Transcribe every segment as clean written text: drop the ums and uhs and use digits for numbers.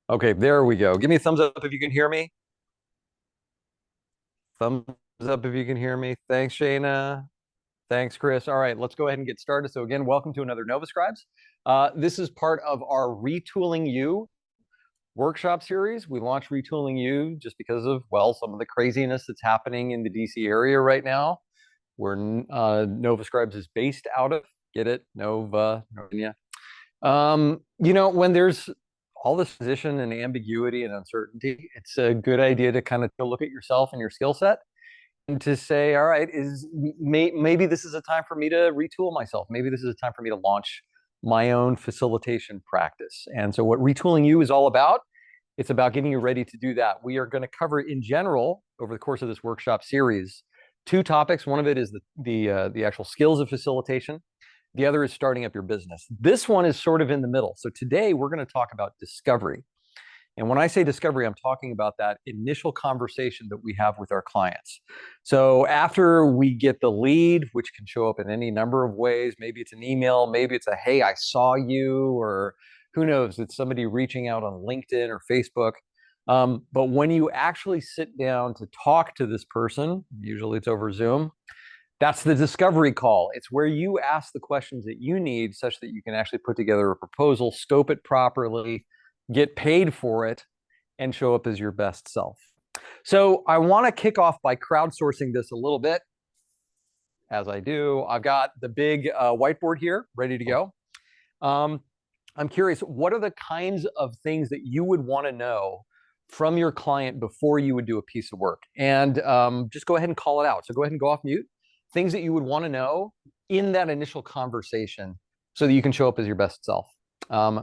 Okay, there we go. Give me a thumbs up if you can hear me. Thumbs up if you can hear me. Thanks, Shayna. Thanks, Chris. All right, let's go ahead and get started. So again, welcome to another Nova Scribes. This is part of our Retooling yoU workshop series. We launched Retooling yoU just because of, well, some of the craziness that's happening in the DC area right now, where Nova Scribes is based out of. Get it? Nova, yeah. When there's all this position and ambiguity and uncertainty, it's a good idea to kind of look at yourself and your skill set and to say, all right, maybe this is a time for me to retool myself. Maybe this is a time for me to launch my own facilitation practice. And so what Retooling yoU is all about, it's about getting you ready to do that. We are going to cover in general over the course of this workshop series, two topics. One of it is the actual skills of facilitation. The other is starting up your business. This one is sort of in the middle. So today we're going to talk about discovery. And when I say discovery, I'm talking about that initial conversation that we have with our clients. So after we get the lead, which can show up in any number of ways, maybe it's an email, maybe it's a, hey, I saw you, or who knows, it's somebody reaching out on LinkedIn or Facebook. But when you actually sit down to talk to this person, usually it's over Zoom, that's the discovery call. It's where you ask the questions that you need such that you can actually put together a proposal, scope it properly, get paid for it, and show up as your best self. So I want to kick off by crowdsourcing this a little bit. As I do, I've got the big whiteboard here ready to go. I'm curious, what are the kinds of things that you would want to know from your client before you would do a piece of work? And just go ahead and call it out. So go ahead and go off mute. Things that you would want to know in that initial conversation so that you can show up as your best self.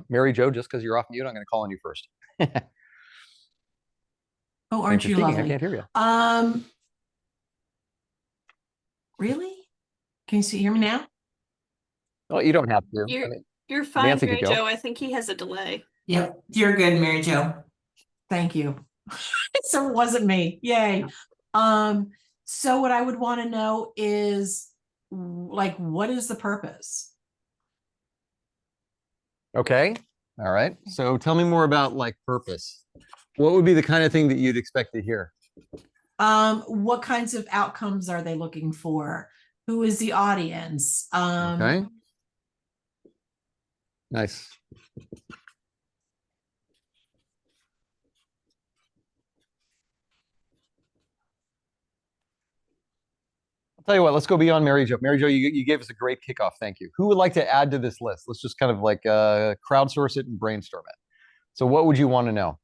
Mary Jo, just because you're off mute, I'm going to call on you first. Oh, aren't you lovely? I can't hear you. Really? Can you hear me now? Well, you don't have to. You're fine, Nancy Mary Jo. I think he has a delay. Yep, you're good, Mary Jo. Thank you. So it wasn't me. Yay. So what I would want to know is, like, what is the purpose? Okay. All right. So tell me more about like purpose. What would be the kind of thing that you'd expect to hear? What kinds of outcomes are they looking for? Who is the audience? Okay. Nice. I'll tell you what, let's go beyond Mary Jo. Mary Jo, you gave us a great kickoff. Thank you. Who would like to add to this list? Let's just kind of like crowdsource it and brainstorm it. So what would you want to know?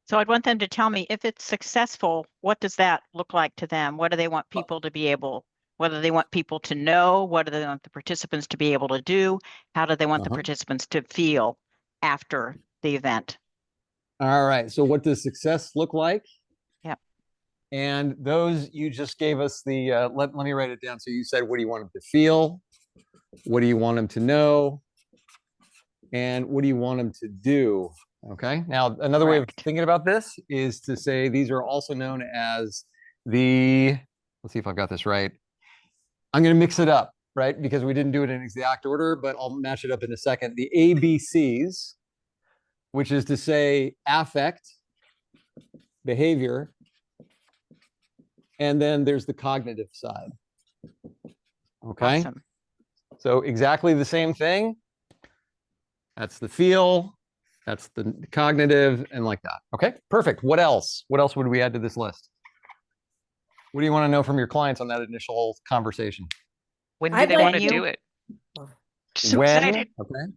So I'd want them to tell me if it's successful, what does that look like to them? What do they want people to be able, whether they want people to know, what do they want the participants to be able to do? How do they want the participants to feel after the event? All right. So what does success look like? Yep. And those, you just gave us the, let me write it down. So you said, what do you want them to feel? What do you want them to know? And what do you want them to do? Okay. Now, another way of thinking about this is to say these are also known as the, let's see if I've got this right. I'm going to mix it up, right? Because we didn't do it in exact order, but I'll match it up in a second. The ABCs, which is to say affect, behavior, and then there's the cognitive side. Okay. Awesome. So exactly the same thing. That's the feel. That's the cognitive and like that. Okay, perfect. What else? What else would we add to this list? What do you want to know from your clients on that initial conversation? When do they want to do it? So excited. Okay.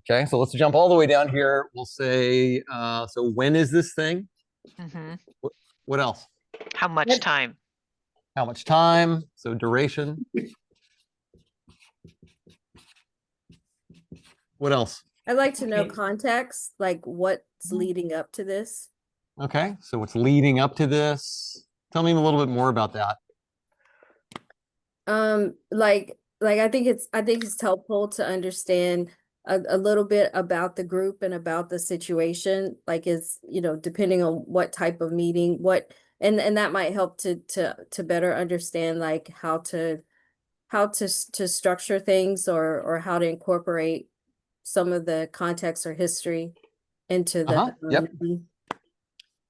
Okay, so let's jump all the way down here. We'll say, so when is this thing? What else? How much time? How much time? So duration. What else? I'd like to know context, like what's leading up to this. Okay, so what's leading up to this? Tell me a little bit more about that. Like I think it's helpful to understand a little bit about the group and about the situation. Like, is, depending on what type of meeting, and that might help to better understand like how to structure things or how to incorporate some of the context or history into the Yep. meeting.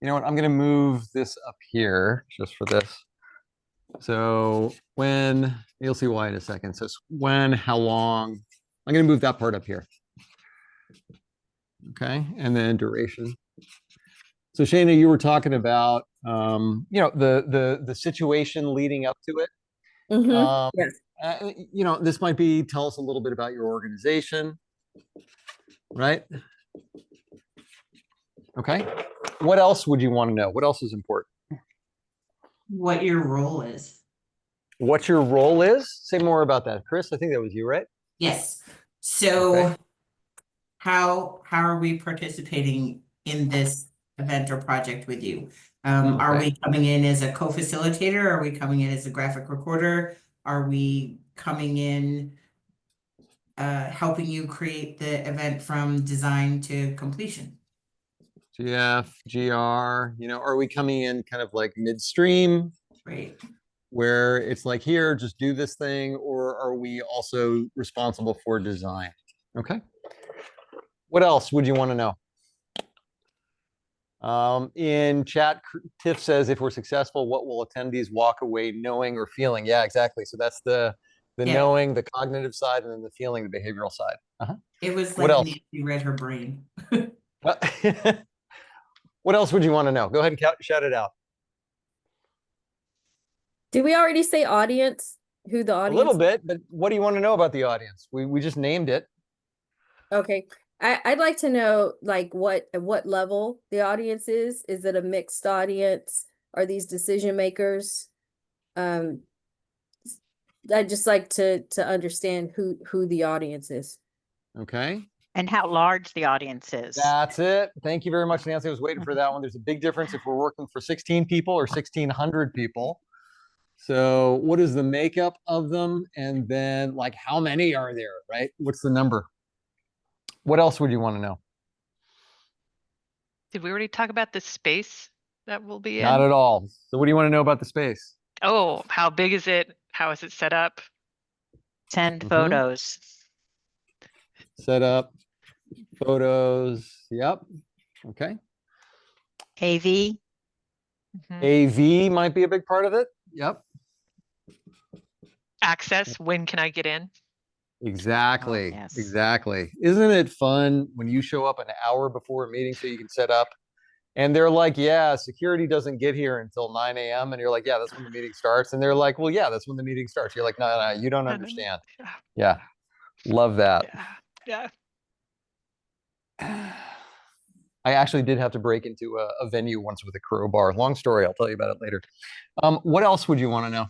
You know what? I'm going to move this up here just for this. So when, you'll see why in a second. So when, how long, I'm going to move that part up here. Okay. And then duration. So Shayna, you were talking about, you know, the situation leading up to it. Yes. You know, this might be, tell us a little bit about your organization, right? Okay. What else would you want to know? What else is important? What your role is. What your role is? Say more about that. Chris, I think that was you, right? Yes. So Okay. how are we participating in this event or project with you? Are Okay. we coming in as a co-facilitator? Are we coming in as a graphic recorder? Are we coming in helping you create the event from design to completion? GF, GR, you know, are we coming in kind of like midstream Right. where it's like, here, just do this thing, or are we also responsible for design? Okay. What else would you want to know? In chat, Tiff says, if we're successful, what will attendees walk away knowing or feeling? Yeah, exactly. So that's the Yeah. knowing, the cognitive side, and then the feeling, the behavioral side. It was What like else? Nancy read her brain. Well, what else would you want to know? Go ahead and shout it out. Did we already say audience? Who the A audience? little bit, but what do you want to know about the audience? We just named it. Okay. I'd like to know like at what level the audience is. Is it a mixed audience? Are these decision makers? I'd just like to understand who the audience is. Okay. And how large the audience is. That's it. Thank you very much, Nancy. I was waiting for that one. There's a big difference if we're working for 16 people or 1,600 people. So what is the makeup of them? And then like, how many are there, right? What's the number? What else would you want to know? Did we already talk about the space that will be in? Not at all. So what do you want to know about the space? Oh, how big is it? How is it set up? Send photos. Set up, photos. Yep. Okay. AV. AV might be a big part of it. Yep. Access, when can I get in? Exactly. Oh, yes. Exactly. Isn't it fun when you show up an hour before a meeting so you can set up? And they're like, yeah, security doesn't get here until 9 a.m. And you're like, yeah, that's when the meeting starts. And they're like, well, yeah, that's when the meeting starts. You're like, no, you don't understand. Yeah. Love that. Yeah. I actually did have to break into a venue once with a crowbar. Long story. I'll tell you about it later. What else would you want to know?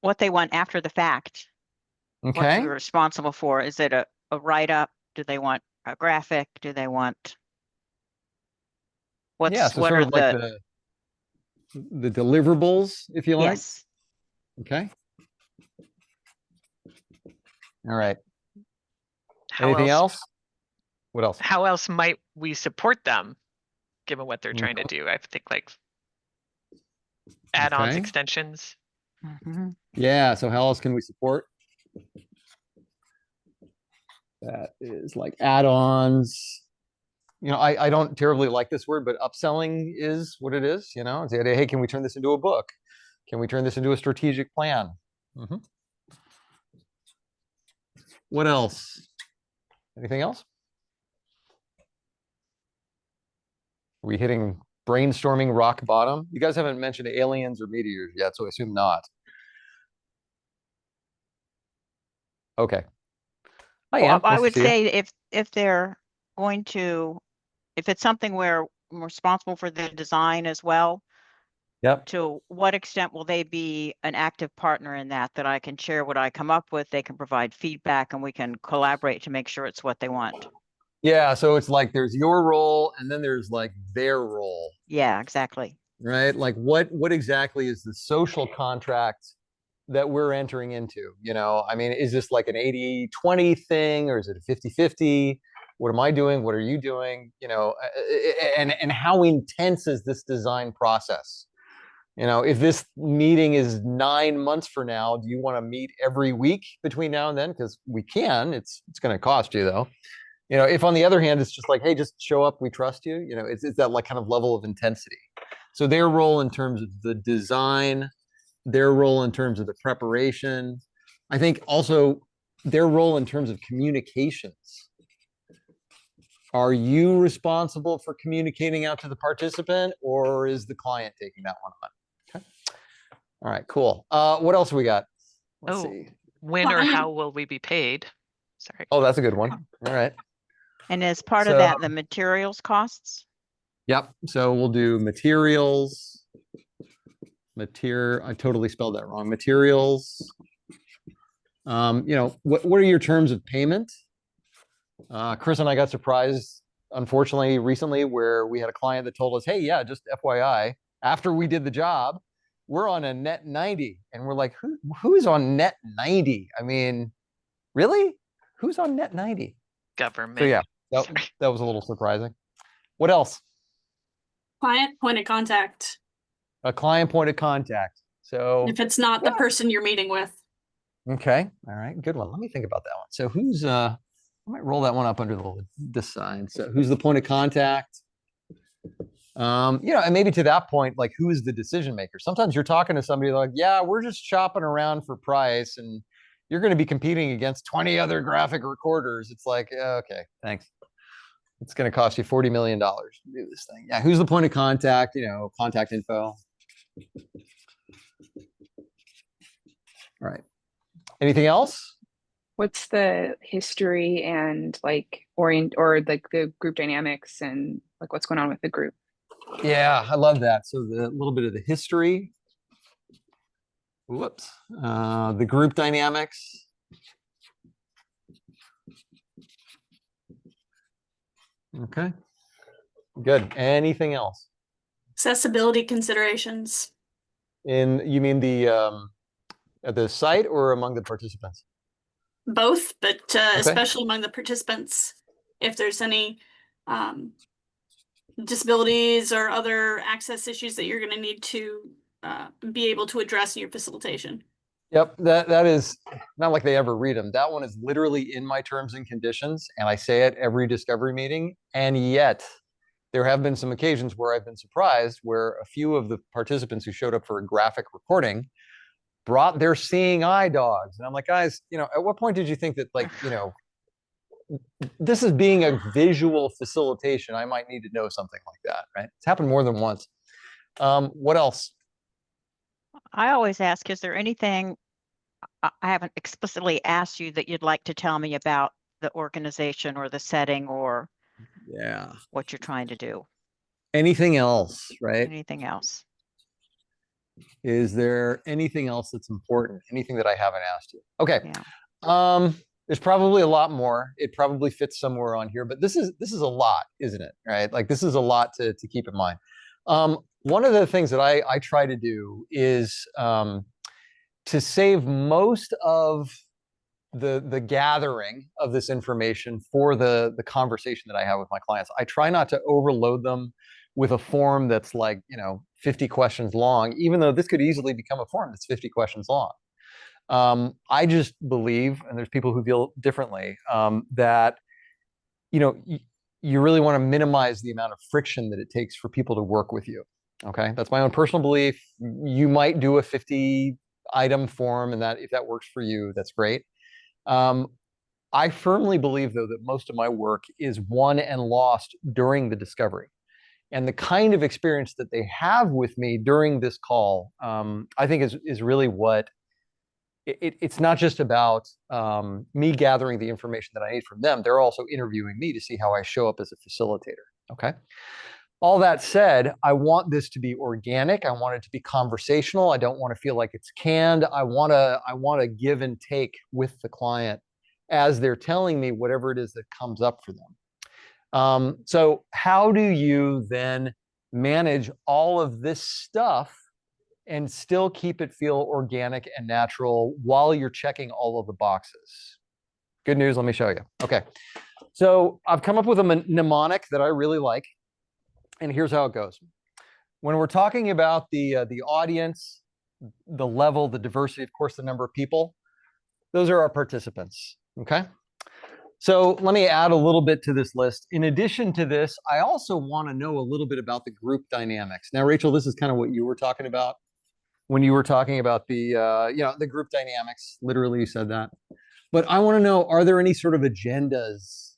What they want after the fact. What Okay. you're responsible for. Is it a write-up? Do they want a graphic? Do they want Yeah, so what sort are of like the deliverables, if you like. Yes. Okay. All right. How Anything else? else? What else? How else might we support them, given what they're trying to do? I think like add-ons, Okay. extensions. Yeah, so how else can we support? That is like add-ons. You know, I don't terribly like this word, but upselling is what it is, you know? It's the idea, hey, can we turn this into a book? Can we turn this into a strategic plan? What else? Anything else? Are we hitting brainstorming rock bottom? You guys haven't mentioned aliens or meteors yet, so I assume not. Okay. Well, I would say if they're going to, if it's something where I'm responsible for the design as well, Yep. to what extent will they be an active partner in that I can share what I come up with, they can provide feedback, and we can collaborate to make sure it's what they want. Yeah, so it's like there's your role and then there's like their role. Yeah, exactly. Right? Like what exactly is the social contract that we're entering into? You know, I mean, is this like an 80-20 thing, or is it a 50-50? What am I doing? What are you doing? You know, and how intense is this design process? You know, if this meeting is 9 months from now, do you want to meet every week between now and then? Because we can. It's going to cost you though. You know, if on the other hand, it's just like, hey, just show up, we trust you. You know, it's that like kind of level of intensity. So their role in terms of the design, their role in terms of the preparation, I think also their role in terms of communications. Are you responsible for communicating out to the participant, or is the client taking that one on? Okay. All right, cool. What else we got? Let's see. When or Client. how will we be paid? Sorry. Oh, that's a good one. All right. And as part of So- that, the materials costs? Yep. So we'll do materials. I totally spelled that wrong. Materials. You know, what are your terms of payment? Chris and I got surprised, unfortunately, recently, where we had a client that told us, hey, yeah, just FYI, after we did the job, we're on a net 90. And we're like, who's on net 90? I mean, really? Who's on net 90? Government. So yeah, Sorry. that was a little surprising. What else? Client point of contact. A client point of contact. So, If it's not the person you're meeting with. okay. All right. Good one. Let me think about that one. So who's, I might roll that one up under this sign. So who's the point of contact? You know, and maybe to that point, like, who is the decision maker? Sometimes you're talking to somebody like, yeah, we're just shopping around for price and you're going to be competing against 20 other graphic recorders. It's like, okay, thanks. It's going to cost you $40 million to do this thing. Yeah. Who's the point of contact? You know, contact info. All right. Anything else? What's the history and like like the group dynamics and like what's going on with the group? Yeah, I love that. So the little bit of the history. Whoops. The group dynamics. Okay. Good. Anything else? Accessibility considerations. You mean at the site or among the participants? Both, but especially among the participants. If there's any disabilities or other access issues that you're going to need to be able to address in your facilitation. Yep, that is not like they ever read them. That one is literally in my terms and conditions, and I say it every discovery meeting. And yet, there have been some occasions where I've been surprised where a few of the participants who showed up for a graphic recording brought their seeing eye dogs. And I'm like, guys, you know, at what point did you think that, like, you know, this is being a visual facilitation, I might need to know something like that, right? It's happened more than once. What else? I always ask, is there anything I haven't explicitly asked you that you'd like to tell me about the organization or the setting or Yeah. what you're trying to do? Anything else, right? Anything else? Is there anything else that's important? Anything that I haven't asked you? Okay. Yeah. There's probably a lot more. It probably fits somewhere on here, but this is a lot, isn't it? Right? Like, this is a lot to keep in mind. One of the things that I try to do is to save most of the gathering of this information for the conversation that I have with my clients. I try not to overload them with a form that's like, you know, 50 questions long, even though this could easily become a form that's 50 questions long. I just believe, and there's people who feel differently, that, you know, you really want to minimize the amount of friction that it takes for people to work with you. Okay, that's my own personal belief. You might do a 50-item form, and that if that works for you, that's great. I firmly believe, though, that most of my work is won and lost during the discovery. And the kind of experience that they have with me during this call, I think is really what it's not just about me gathering the information that I need from them. They're also interviewing me to see how I show up as a facilitator. Okay. All that said, I want this to be organic. I want it to be conversational. I don't want to feel like it's canned. I want to give and take with the client as they're telling me whatever it is that comes up for them. So how do you then manage all of this stuff and still keep it feel organic and natural while you're checking all of the boxes? Good news, let me show you. Okay, so I've come up with a mnemonic that I really like, and here's how it goes. when we're talking about the audience, the level, the diversity, of course, the number of people, those are our participants, okay? So let me add a little bit to this list. In addition to this, I also want to know a little bit about the group dynamics. Now, Rachel, this is kind of what you were talking about when you were talking about the, the group dynamics. Literally, you said that. But I want to know, are there any sort of agendas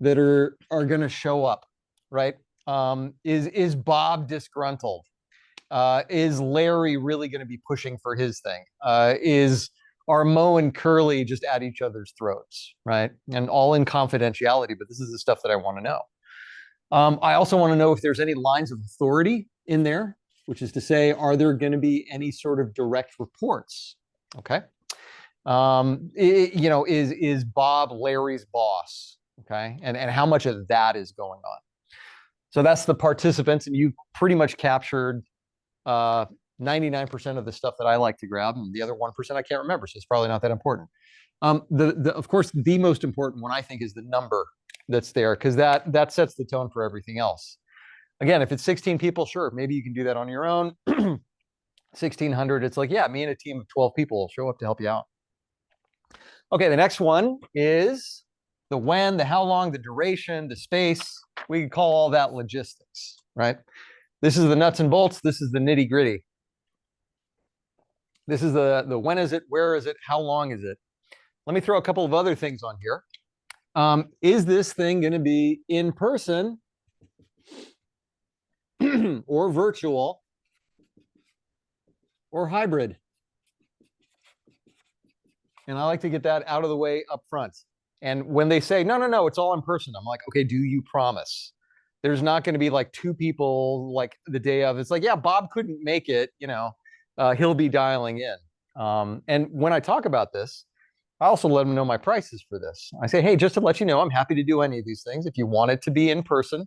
that are going to show up, right? Is Bob disgruntled? Is Larry really going to be pushing for his thing? Are Mo and Curly just at each other's throats, right? And all in confidentiality, but this is the stuff that I want to know. I also want to know if there's any lines of authority in there, which is to say, are there going to be any sort of direct reports? Okay. Is Bob Larry's boss? Okay. And how much of that is going on? So that's the participants, and you pretty much captured 99% of the stuff that I like to grab, and the other 1% I can't remember, so it's probably not that important. Of course, the most important one I think is the number that's there, because that sets the tone for everything else. Again, if it's 16 people, sure, maybe you can do that on your own. 1,600, it's like, yeah, me and a team of 12 people will show up to help you out. Okay, the next one is the when, the how long, the duration, the space. We can call all that logistics, right? This is the nuts and bolts. This is the nitty gritty. This is the when is it, where is it, how long is it? Let me throw a couple of other things on here. Is this thing going to be in person or virtual or hybrid? And I like to get that out of the way up front. And when they say, no, it's all in person, I'm like, okay, do you promise? There's not going to be like two people like the day of. It's like, yeah, Bob couldn't make it, he'll be dialing in. And when I talk about this, I also let them know my prices for this. I say, hey, just to let you know, I'm happy to do any of these things. If you want it to be in person,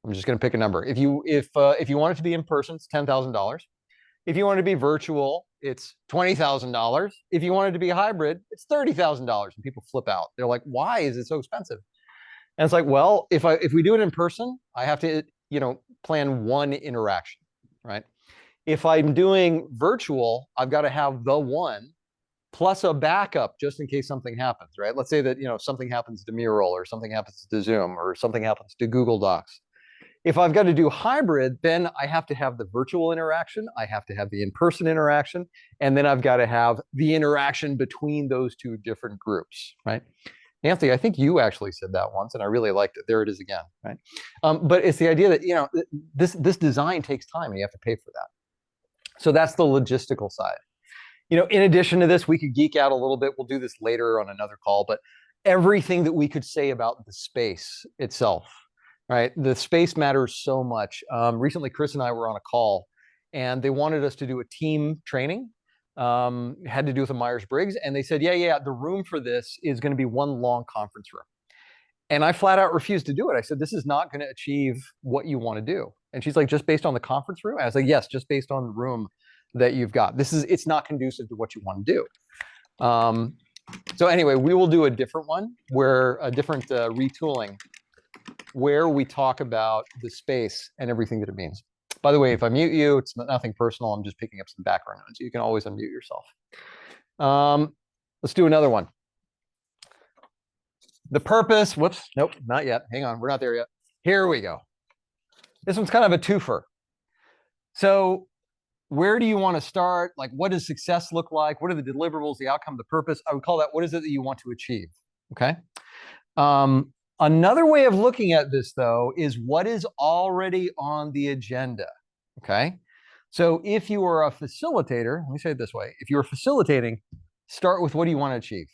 I'm just going to pick a number. If you want it to be in person, it's $10,000. If you want it to be virtual, it's $20,000. If you want it to be hybrid, it's $30,000. And people flip out. They're like, why is it so expensive? And it's like, well, if we do it in person, I have to, plan one interaction, right? If I'm doing virtual, I've got to have the one plus a backup just in case something happens, right? Let's say that, something happens to Mural or something happens to Zoom or something happens to Google Docs. If I've got to do hybrid, then I have to have the virtual interaction, I have to have the in-person interaction, and then I've got to have the interaction between those two different groups, right? Anthony, I think you actually said that once, and I really liked it. There it is again, right? But it's the idea that, this design takes time, and you have to pay for that. So that's the logistical side. In addition to this, we could geek out a little bit. We'll do this later on another call, but everything that we could say about the space itself, right? The space matters so much. Recently, Chris and I were on a call, and they wanted us to do a team training. Had to do with a Myers-Briggs, and they said, yeah, the room for this is going to be one long conference room. And I flat out refused to do it. I said, this is not going to achieve what you want to do. And she's like, just based on the conference room? I was like, yes, just based on the room that you've got. It's not conducive to what you want to do. So anyway, we will do a different one, where a different retooling, where we talk about the space and everything that it means. By the way, if I mute you, it's nothing personal. I'm just picking up some background noise. You can always unmute yourself. Let's do another one. The purpose, whoops, nope, not yet. Hang on, we're not there yet. Here we go. This one's kind of a twofer. So where do you want to start? Like, what does success look like? What are the deliverables, the outcome, the purpose? I would call that, what is it that you want to achieve? Okay. Another way of looking at this, though, is what is already on the agenda. Okay. So if you are a facilitator, let me say it this way. If you're facilitating, start with what do you want to achieve?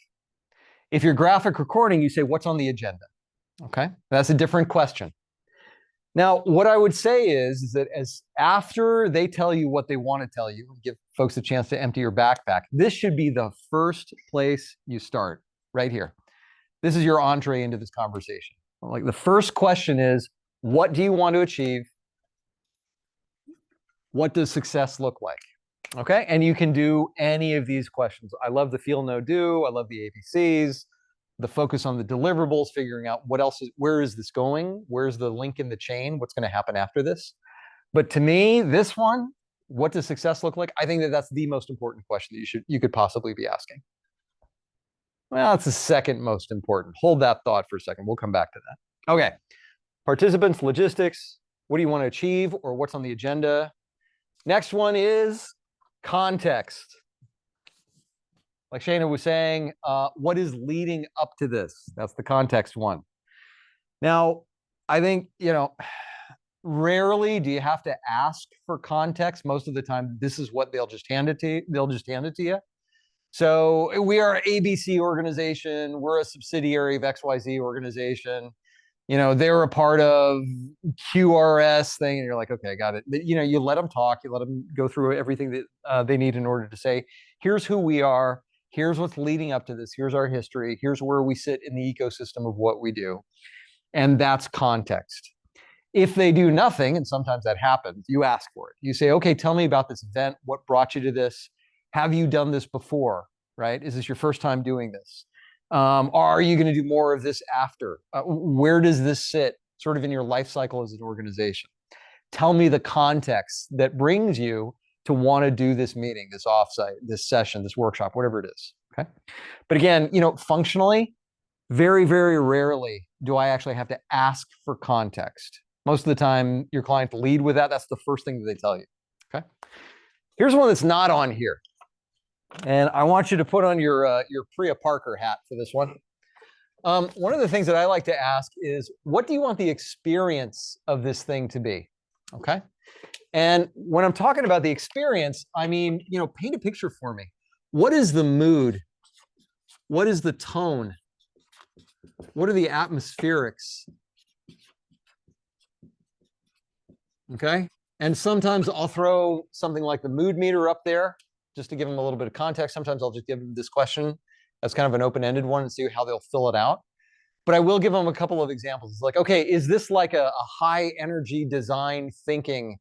If you're graphic recording, you say, what's on the agenda? Okay. That's a different question. Now, what I would say is that after they tell you what they want to tell you, give folks a chance to empty your backpack, this should be the first place you start, right here. This is your entree into this conversation. Like, the first question is, what do you want to achieve? What does success look like? Okay, and you can do any of these questions. I love the feel, no, do. I love the ABCs, the focus on the deliverables, figuring out what else is, where is this going? Where's the link in the chain? What's going to happen after this? But to me, this one, what does success look like? I think that that's the most important question that you could possibly be asking. Well, it's the second most important. Hold that thought for a second. We'll come back to that. Okay. Participants, logistics, what do you want to achieve or what's on the agenda? Next one is context. Like Shana was saying, what is leading up to this? That's the context one. Now, I think, rarely do you have to ask for context. Most of the time, this is what they'll just hand it to you. They'll just hand it to you. So we are an ABC organization. We're a subsidiary of XYZ organization. They're a part of QRS thing, and you're like, okay, I got it. But, you let them talk. You let them go through everything that they need in order to say, here's who we are. Here's what's leading up to this. Here's our history. Here's where we sit in the ecosystem of what we do. And that's context. If they do nothing, and sometimes that happens, you ask for it. You say, okay, tell me about this event. What brought you to this? Have you done this before, right? Is this your first time doing this? Are you going to do more of this after? Where does this sit sort of in your life cycle as an organization? Tell me the context that brings you to want to do this meeting, this offsite, this session, this workshop, whatever it is, okay? But again, functionally, very, very rarely do I actually have to ask for context. Most of the time, your clients lead with that. That's the first thing that they tell you, okay? Here's one that's not on here. And I want you to put on your Priya Parker hat for this one. One of the things that I like to ask is, what do you want the experience of this thing to be? Okay. And when I'm talking about the experience, I mean, paint a picture for me. What is the mood? What is the tone? What are the atmospherics? Okay. And sometimes I'll throw something like the mood meter up there just to give them a little bit of context. Sometimes I'll just give them this question as kind of an open-ended one and see how they'll fill it out. But I will give them a couple of examples. It's like, okay, is this like a high energy design thinking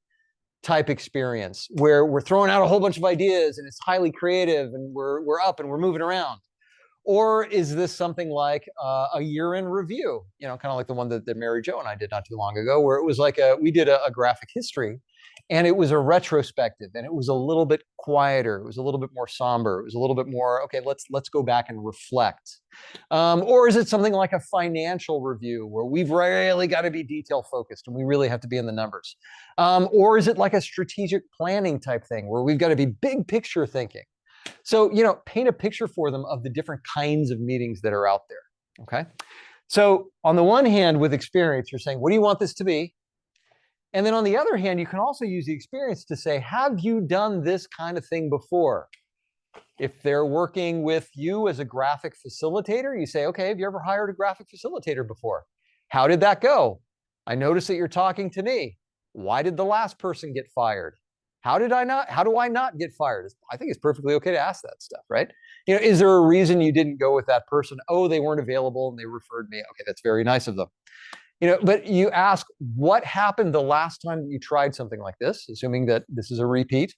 type experience where we're throwing out a whole bunch of ideas and it's highly creative and we're up and we're moving around? Or is this something like a year-end review, kind of like the one that Mary Jo and I did not too long ago, where it was like we did a graphic history, and it was a retrospective, and it was a little bit quieter, it was a little bit more somber, it was a little bit more, okay, let's go back and reflect. Or is it something like a financial review where we've really got to be detail focused and we really have to be in the numbers? Or is it like a strategic planning type thing where we've got to be big picture thinking? So, paint a picture for them of the different kinds of meetings that are out there, okay? So on the one hand, with experience, you're saying, what do you want this to be? And then on the other hand, you can also use the experience to say, have you done this kind of thing before? If they're working with you as a graphic facilitator, you say, okay, have you ever hired a graphic facilitator before? How did that go? I noticed that you're talking to me. Why did the last person get fired? How do I not get fired? I think it's perfectly okay to ask that stuff, right? Is there a reason you didn't go with that person? Oh, they weren't available and they referred me. Okay, that's very nice of them. But you ask, what happened the last time that you tried something like this, assuming that this is a repeat?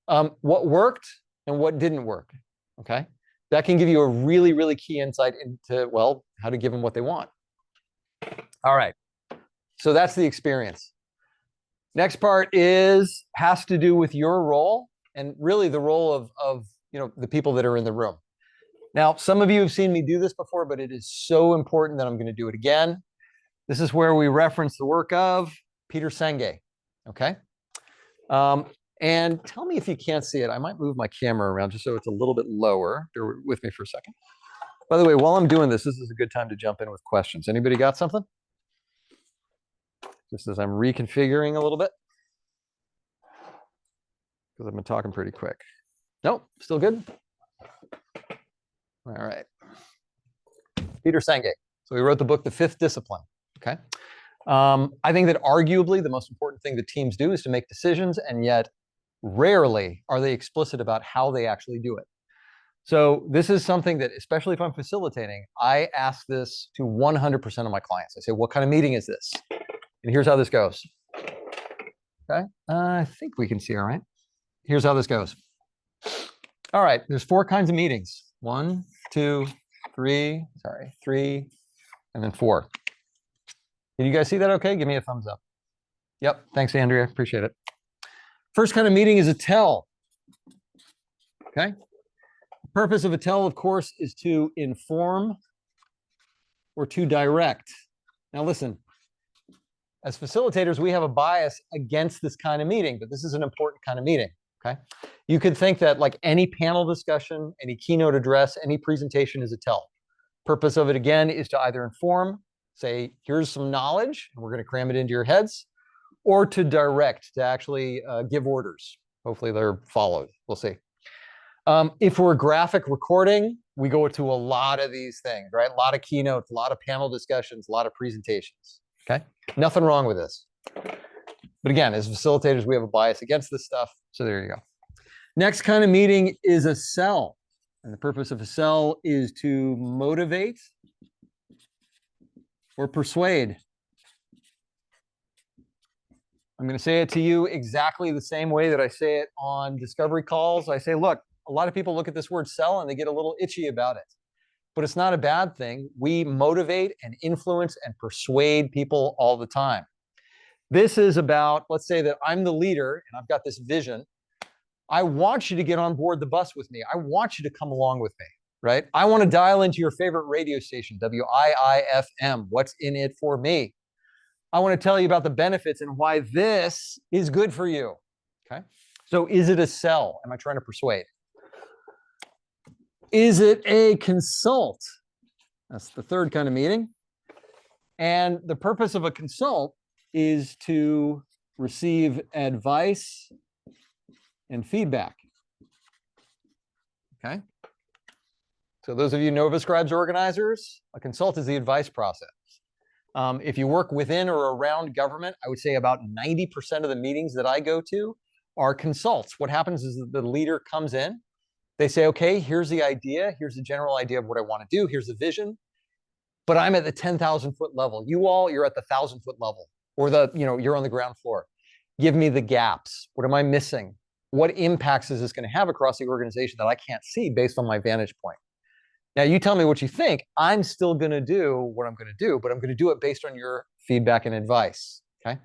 What worked and what didn't work, okay? That can give you a really, really key insight into, well, how to give them what they want. All right, so that's the experience. Next part has to do with your role and really the role of the people that are in the room. Now, some of you have seen me do this before, but it is so important that I'm going to do it again. This is where we reference the work of Peter Senge, okay? And tell me if you can't see it. I might move my camera around just so it's a little bit lower. Bear with me for a second. By the way, while I'm doing this is a good time to jump in with questions. Anybody got something? Just as I'm reconfiguring a little bit. Because I've been talking pretty quick. Nope, still good? All right. Peter Senge. So he wrote the book, The Fifth Discipline, okay? I think that arguably the most important thing that teams do is to make decisions, and yet rarely are they explicit about how they actually do it. So this is something that, especially if I'm facilitating, I ask this to 100% of my clients. I say, what kind of meeting is this? And here's how this goes. Okay, I think we can see all right. Here's how this goes. All right, there's 4 kinds of meetings. 1, 2, 3, sorry, 3, and then 4. Can you guys see that okay? Give me a thumbs up. Yep. Thanks, Andrea. Appreciate it. First kind of meeting is a tell. Okay. The purpose of a tell, of course, is to inform or to direct. Now, listen, as facilitators, we have a bias against this kind of meeting, but this is an important kind of meeting. Okay. You could think that like any panel discussion, any keynote address, any presentation is a tell. Purpose of it, again, is to either inform, say, here's some knowledge, and we're going to cram it into your heads, or to direct, to actually give orders. Hopefully they're followed. We'll see. If we're graphic recording, we go to a lot of these things, right? A lot of keynotes, a lot of panel discussions, a lot of presentations. Okay. Nothing wrong with this. But again, as facilitators, we have a bias against this stuff. So there you go. Next kind of meeting is a sell. And the purpose of a sell is to motivate or persuade. I'm going to say it to you exactly the same way that I say it on discovery calls. I say, look, a lot of people look at this word sell and they get a little itchy about it. But it's not a bad thing. We motivate and influence and persuade people all the time. This is about, let's say that I'm the leader and I've got this vision. I want you to get on board the bus with me. I want you to come along with me, right? I want to dial into your favorite radio station, WIIFM. What's in it for me? I want to tell you about the benefits and why this is good for you. Okay. So is it a sell? Am I trying to persuade? Is it a consult? That's the third kind of meeting. And the purpose of a consult is to receive advice and feedback. Okay. So those of you Nova Scribes organizers, a consult is the advice process. If you work within or around government, I would say about 90% of the meetings that I go to are consults. What happens is that the leader comes in, they say, okay, here's the idea, here's the general idea of what I want to do, here's the vision, but I'm at the 10,000 foot level. You all, you're at the 1,000 foot level, or you're on the ground floor. Give me the gaps. What am I missing? What impacts is this going to have across the organization that I can't see based on my vantage point? Now, you tell me what you think. I'm still going to do what I'm going to do, but I'm going to do it based on your feedback and advice. Okay.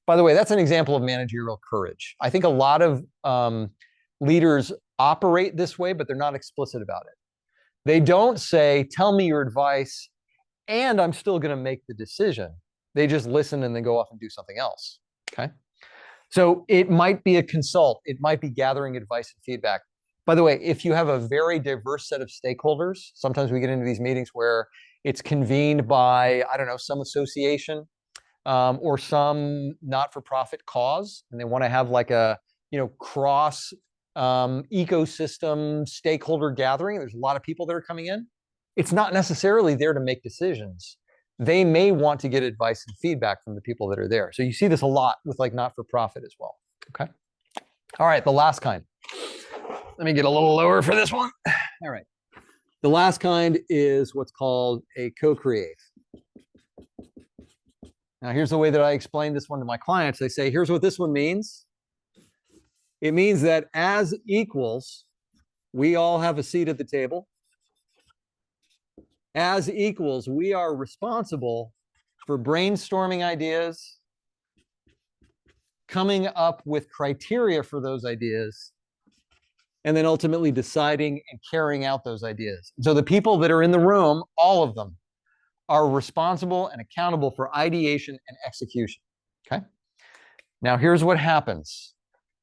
By the way, that's an example of managerial courage. I think a lot of leaders operate this way, but they're not explicit about it. They don't say, tell me your advice, and I'm still going to make the decision. They just listen and then go off and do something else. Okay. So it might be a consult. It might be gathering advice and feedback. By the way, if you have a very diverse set of stakeholders, sometimes we get into these meetings where it's convened by, I don't know, some association or some not-for-profit cause, and they want to have like a, cross ecosystem stakeholder gathering. There's a lot of people that are coming in. It's not necessarily there to make decisions. They may want to get advice and feedback from the people that are there. So you see this a lot with like not-for-profit as well. Okay. All right, the last kind. Let me get a little lower for this one. All right. The last kind is what's called a co-create. Now, here's the way that I explain this one to my clients. They say, here's what this one means. It means that as equals, we all have a seat at the table. As equals, we are responsible for brainstorming ideas, coming up with criteria for those ideas, and then ultimately deciding and carrying out those ideas. So the people that are in the room, all of them, are responsible and accountable for ideation and execution. Okay. Now, here's what happens.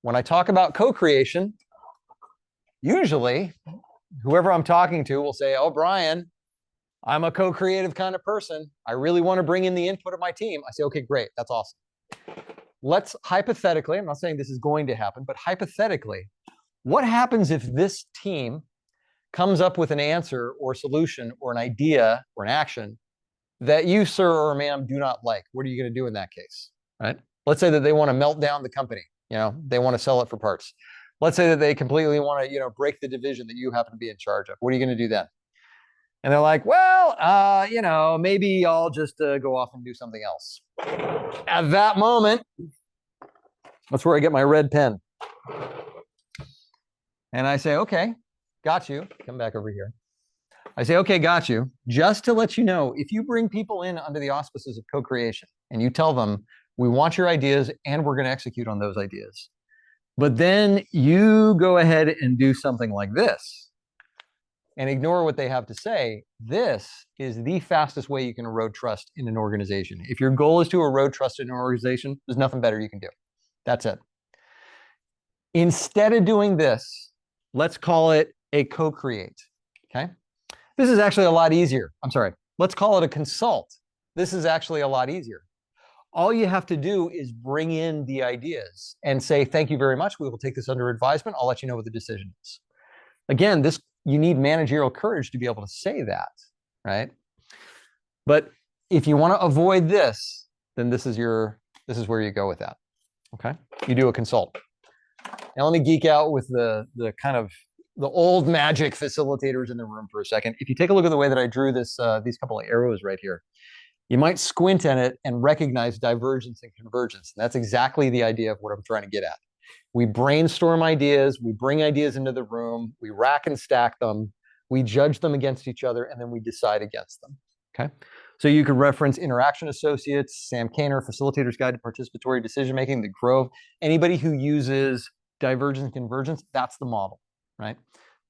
When I talk about co-creation, usually whoever I'm talking to will say, oh, Brian, I'm a co-creative kind of person. I really want to bring in the input of my team. I say, okay, great. That's awesome. Let's hypothetically, I'm not saying this is going to happen, but hypothetically, what happens if this team comes up with an answer or solution or an idea or an action that you, sir or ma'am, do not like? What are you going to do in that case? Right? Let's say that they want to melt down the company. They want to sell it for parts. Let's say that they completely want to, break the division that you happen to be in charge of. What are you going to do then? And they're like, well, maybe I'll just go off and do something else. At that moment, that's where I get my red pen. And I say, okay, got you. Come back over here. I say, okay, got you. Just to let you know, if you bring people in under the auspices of co-creation and you tell them, We want your ideas, and we're going to execute on those ideas. But then you go ahead and do something like this and ignore what they have to say. This is the fastest way you can erode trust in an organization. If your goal is to erode trust in an organization, there's nothing better you can do. That's it. Instead of doing this, let's call it a co-create, okay? This is actually a lot easier. I'm sorry. Let's call it a consult. This is actually a lot easier. All you have to do is bring in the ideas and say, thank you very much. We will take this under advisement. I'll let you know what the decision is. Again, you need managerial courage to be able to say that, right? But if you want to avoid this, then this is where you go with that. Okay? You do a consult. Now let me geek out with the kind of the old magic facilitators in the room for a second. If you take a look at the way that I drew this, these couple of arrows right here, you might squint at it and recognize divergence and convergence. And that's exactly the idea of what I'm trying to get at. We brainstorm ideas, we bring ideas into the room, we rack and stack them, we judge them against each other, and then we decide against them, okay? So you could reference Interaction Associates, Sam Kaner, Facilitator's Guide to Participatory Decision-Making, The Grove. Anybody who uses divergence and convergence, that's the model, right?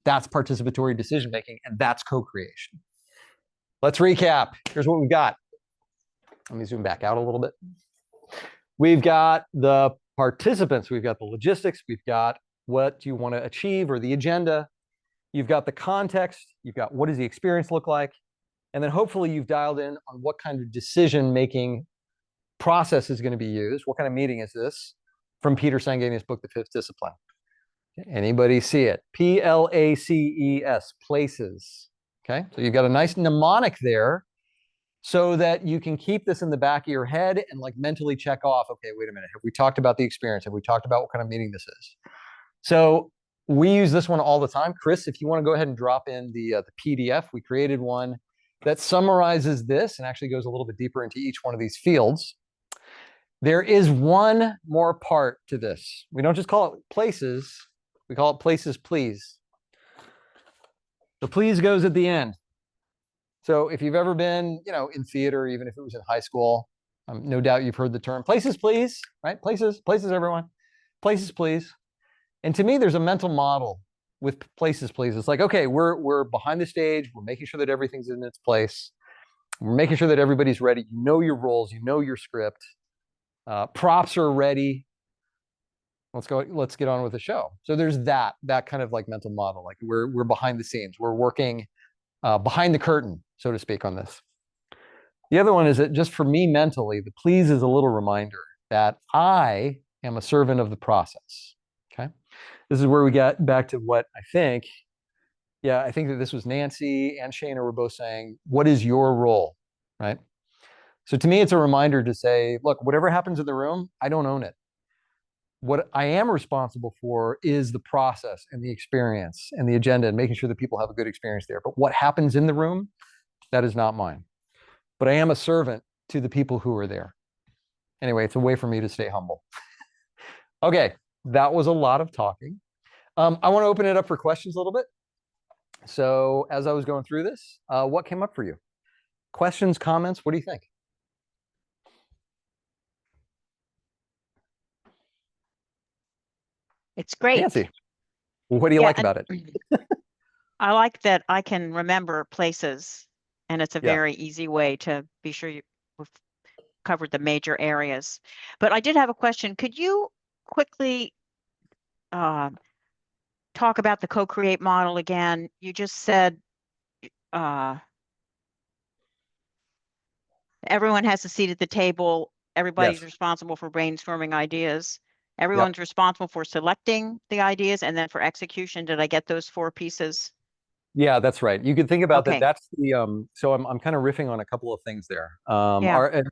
That's participatory decision-making, and that's co-creation. Let's recap. Here's what we've got. Let me zoom back out a little bit. We've got the participants, we've got the logistics, we've got what you want to achieve or the agenda, you've got the context, you've got what does the experience look like, and then hopefully you've dialed in on what kind of decision-making process is going to be used, what kind of meeting is this, from Peter Sangani's book, The Fifth Discipline. Anybody see it? P-L-A-C-E-S, places. Okay, so you've got a nice mnemonic there so that you can keep this in the back of your head and like mentally check off, okay, wait a minute, have we talked about the experience? Have we talked about what kind of meeting this is? So we use this one all the time. Chris, if you want to go ahead and drop in the PDF, we created one that summarizes this and actually goes a little bit deeper into each one of these fields. There is one more part to this. We don't just call it places, we call it places, please. The please goes at the end. So if you've ever been, in theater, even if it was in high school, no doubt you've heard the term places, please, right? Places, everyone. Places, please. And to me, there's a mental model with places, please. It's like, okay, we're behind the stage. We're making sure that everything's in its place. We're making sure that everybody's ready. You know your roles. You know your script. Props are ready. Let's get on with the show. So there's that kind of like mental model. Like we're behind the scenes. We're working behind the curtain, so to speak, on this. The other one is that just for me mentally, the please is a little reminder that I am a servant of the process. Okay. This is where we get back to what I think that this was Nancy and Shana were both saying, what is your role, right? So to me, it's a reminder to say, look, whatever happens in the room, I don't own it. What I am responsible for is the process and the experience and the agenda and making sure that people have a good experience there. But what happens in the room, that is not mine. But I am a servant to the people who are there. Anyway, it's a way for me to stay humble. Okay, that was a lot of talking. I want to open it up for questions a little bit. So as I was going through this, what came up for you? Questions, comments, what do you think? It's great. Nancy, what do you like about it? I like that I can remember places, and it's a very easy way to be sure you've covered the major areas. But I did have a question. Could you quickly talk about the co-create model again? You just said everyone has a seat at the table. Everybody's responsible for brainstorming ideas. Everyone's responsible for selecting the ideas and then for execution. Did I get those 4 pieces? Yeah, that's right. You could think about that. That's the so I'm kind of riffing on a couple of things there.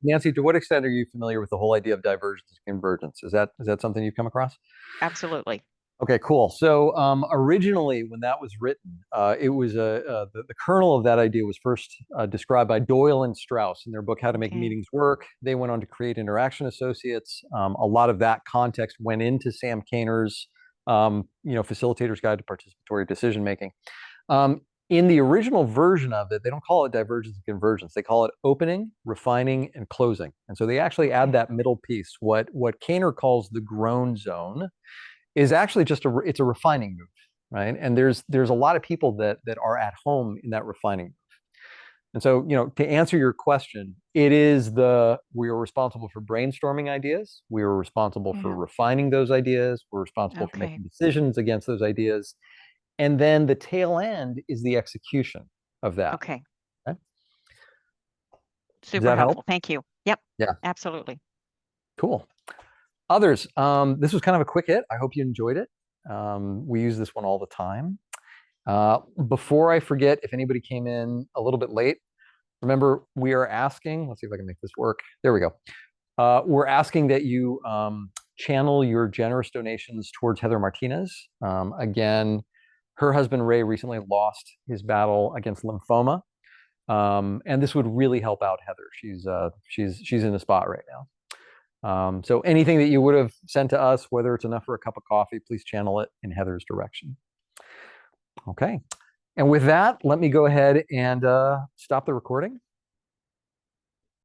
Nancy, to what extent are you familiar with the whole idea of divergence and convergence? Is that something you've come across? Absolutely. Okay, cool. So originally, when that was written, it was the kernel of that idea was first described by Doyle and Strauss in their book How to Make Meetings Work. They went on to create Interaction Associates. A lot of that context went into Sam Kaner's Facilitator's Guide to Participatory Decision Making. In the original version of it, they don't call it divergence and convergence. They call it opening, refining, and closing. And so they actually add that middle piece. What Kaner calls the groan zone is actually just it's a refining move, right? And there's a lot of people that are at home in that refining move. And so, to answer your question, it is we are responsible for brainstorming ideas. We are responsible for refining those ideas. We're responsible for making decisions against those ideas. And then the tail end is the execution of that. Okay. Okay? Super that help? helpful. Thank you. Yep. Yeah. Absolutely. Cool. Others, this was kind of a quick hit. I hope you enjoyed it. We use this one all the time. Before I forget, if anybody came in a little bit late, remember we are asking, let's see if I can make this work. There we go. We're asking that you channel your generous donations towards Heather Martinez. Again, her husband Ray recently lost his battle against lymphoma. And this would really help out Heather. She's in a spot right now. So anything that you would have sent to us, whether it's enough for a cup of coffee, please channel it in Heather's direction. Okay. And with that, let me go ahead and stop the recording.